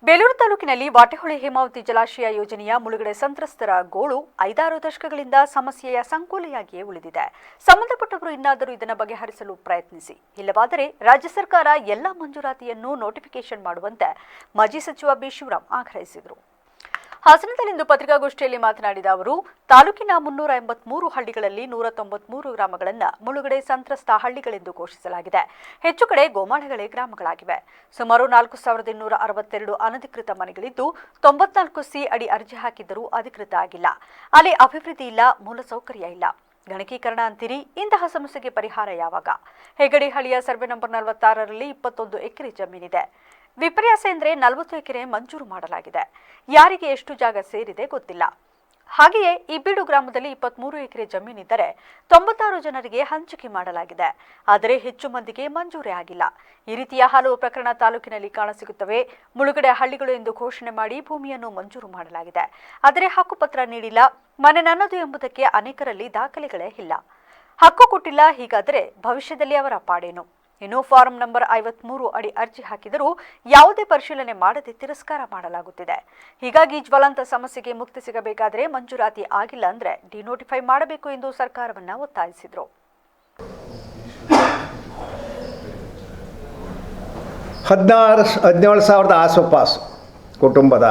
ಬೇಲೂರು ತಾಲೂಕಿನಲ್ಲಿ ವಾಟೆಹೊಳೆ ಹೇಮಾವತಿ ಜಲಾಶಯ ಯೋಜನೆಯ ಮುಳುಗಡೆ ಸಂತ್ರಸ್ತರ ಗೋಳು 5-6 ದಶಕಗಳಿಂದ ಸಮಸ್ಯೆಯ ಸಂಕೋಲೆಯಾಗಿಯೇ ಉಳಿದಿದೆ. ಸಂಬಂಧಪಟ್ಟವರು ಇನ್ನಾದರೂ ಇದನ್ನು ಬಗೆಹರಿಸಲು ಪ್ರಯತ್ನಿಸಿ, ಇಲ್ಲವಾದರೆ ರಾಜ್ಯ ಸರ್ಕಾರ ಎಲ್ಲ ಮಂಜೂರಾತಿಯನ್ನು ನೋಟಿಫಿಕೇಶನ್ ಮಾಡುವಂತೆ ಮಾಜಿ ಸಚಿವ ಬಿ ಶಿವರಾಮ್ ಆಗ್ರಹಿಸಿದರು. ಹಾಸನದಲ್ಲಿಂದು ಪತ್ರಿಕಾಗೋಷ್ಠಿಯಲ್ಲಿ ಮಾತನಾಡಿದ ಅವರು, ತಾಲೂಕಿನ 383 ಹಳ್ಳಿಗಳಲ್ಲಿ 193 ಗ್ರಾಮಗಳನ್ನು ಮುಳುಗಡೆ ಸಂತ್ರಸ್ತ ಹಳ್ಳಿಗಳೆಂದು ಘೋಷಿಸಲಾಗಿದೆ. ಹೆಚ್ಚು ಕಡೆ ಗೋಮಾಳಗಳೇ ಗ್ರಾಮಗಳಾಗಿವೆ. ಸುಮಾರು 4262 ಅನಧಿಕೃತ ಮನೆಗಳಿದ್ದು 94C ಅಡಿ ಅರ್ಜಿ ಹಾಕಿದ್ದರೂ ಅಧಿಕೃತ ಆಗಿಲ್ಲ. ಅಲ್ಲಿ ಅಭಿವೃದ್ಧಿ ಇಲ್ಲ, ಮೂಲಸೌಕರ್ಯ ಇಲ್ಲ. ಗಣಕೀಕರಣ ಅಂತೀರಿ, ಇಂತಹ ಸಮಸ್ಯೆಗೆ ಪರಿಹಾರ ಯಾವಾಗ? ಹೆಗಡಿಹಳ್ಳಿಯ ಸರ್ವೆ ನಂಬರ್ 46ರಲ್ಲಿ 21 ಎಕರೆ ಜಮೀನಿದೆ. ವಿಪರ್ಯಾಸ ಎಂದರೆ 40 ಎಕರೆ ಮಂಜೂರು ಮಾಡಲಾಗಿದೆ. ಯಾರಿಗೆ ಎಷ್ಟು ಜಾಗ ಸೇರಿದೆ ಗೊತ್ತಿಲ್ಲ. ಹಾಗೆಯೇ ಇಬ್ಬೀಡು ಗ್ರಾಮದಲ್ಲಿ 23 ಎಕರೆ ಜಮೀನಿದ್ದರೆ 96 ಜನರಿಗೆ ಹಂಚಿಕೆ ಮಾಡಲಾಗಿದೆ. ಆದರೆ ಹೆಚ್ಚು ಮಂದಿಗೆ ಮಂಜೂರೇ ಆಗಿಲ್ಲ. ಈ ರೀತಿಯ ಹಲವು ಪ್ರಕರಣ ತಾಲೂಕಿನಲ್ಲಿ ಕಾಣಸಿಗುತ್ತವೆ. ಮುಳುಗಡೆ ಹಳ್ಳಿಗಳು ಎಂದು ಘೋಷಣೆ ಮಾಡಿ ಭೂಮಿಯನ್ನು ಮಂಜೂರು ಮಾಡಲಾಗಿದೆ. ಆದರೆ ಹಕ್ಕುಪತ್ರ ನೀಡಿಲ್ಲ. ಮನೆ ನನ್ನದು ಎಂಬುದಕ್ಕೆ ಅನೇಕರಲ್ಲಿ ದಾಖಲೆಗಳೇ ಇಲ್ಲ. ಹಕ್ಕು ಕೊಟ್ಟಿಲ್ಲ. ಹೀಗಾದರೆ ಭವಿಷ್ಯದಲ್ಲಿ ಅವರ ಪಾಡೇನು? ಇನ್ನು ಫಾರಂ ನಂಬರ್ 53 ಅಡಿ ಅರ್ಜಿ ಹಾಕಿದರೂ ಯಾವುದೇ ಪರಿಶೀಲನೆ ಮಾಡದೆ ತಿರಸ್ಕಾರ ಮಾಡಲಾಗುತ್ತಿದೆ. ಹೀಗಾಗಿ ಜ್ವಲಂತ ಸಮಸ್ಯೆಗೆ ಮುಕ್ತಿ ಸಿಗಬೇಕಾದರೆ ಮಂಜೂರಾತಿ ಆಗಿಲ್ಲ ಅಂದರೆ ಡಿನೋಟಿಫೈ ಮಾಡಬೇಕು ಎಂದು ಸರ್ಕಾರವನ್ನು ಒತ್ತಾಯಿಸಿದರು. 17,000 ಆಸುಪಾಸು ಕುಟುಂಬದ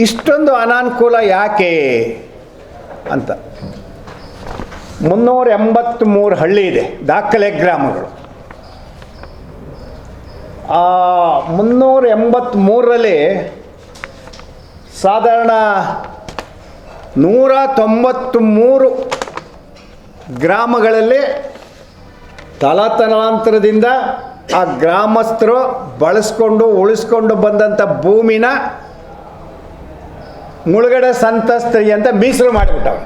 ಇಷ್ಟೊಂದು ಅನಾನುಕೂಲ ಯಾಕೆ ಅಂತ 383 ಹಳ್ಳಿ ಇದೆ, ದಾಖಲೆ ಗ್ರಾಮಗಳು. ಆ 383ರಲ್ಲಿ ಸಾಧಾರಣ 193 ಗ್ರಾಮಗಳಲ್ಲಿ ತಲತಲಾಂತರದಿಂದ ಆ ಗ್ರಾಮಸ್ಥರು ಉಳಿಸ್ಕೊಂಡು ಬಂದಂಥ ಭೂಮಿನ ಮುಳುಗಡೆ ಸಂತ್ರಸ್ತರಿಗೆ ಅಂತ ಮೀಸಲು ಮಾಡಿಬಿಟ್ಟವ್ರೆ.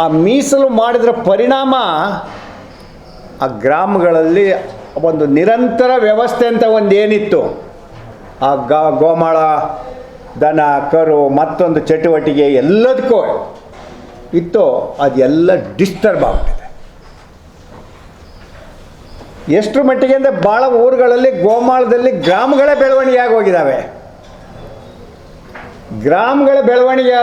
ಆ ಮೀಸಲು ಮಾಡಿದ್ರ ಪರಿಣಾಮ ಆ ಗ್ರಾಮಗಳಲ್ಲಿ ಒಂದು ನಿರಂತರ ವ್ಯವಸ್ಥೆ ಅಂತ ಒಂದು ಏನಿತ್ತು, ಆ ಗೋಮಾಳ, ದನ ಕರು ಮತ್ತೊಂದು ಚಟುವಟಿಕೆ ಎಲ್ಲದಕ್ಕೂ ಇತ್ತು, ಅದೆಲ್ಲ ಡಿಸ್ಟರ್ಬ್ ಆಗ್ಬಿಟ್ಟಿದೆ. ಎಷ್ಟು ಮಟ್ಟಿಗೆ ಅಂದರೆ ಭಾಳ ಊರುಗಳಲ್ಲಿ ಗೋಮಾಳದಲ್ಲಿ ಗ್ರಾಮಗಳೇ ಬೆಳವಣಿಗೆ ಆಗಿ ಹೋಗಿದ್ದಾವೆ. ಗ್ರಾಮಗಳ ಬೆಳವಣಿಗೆ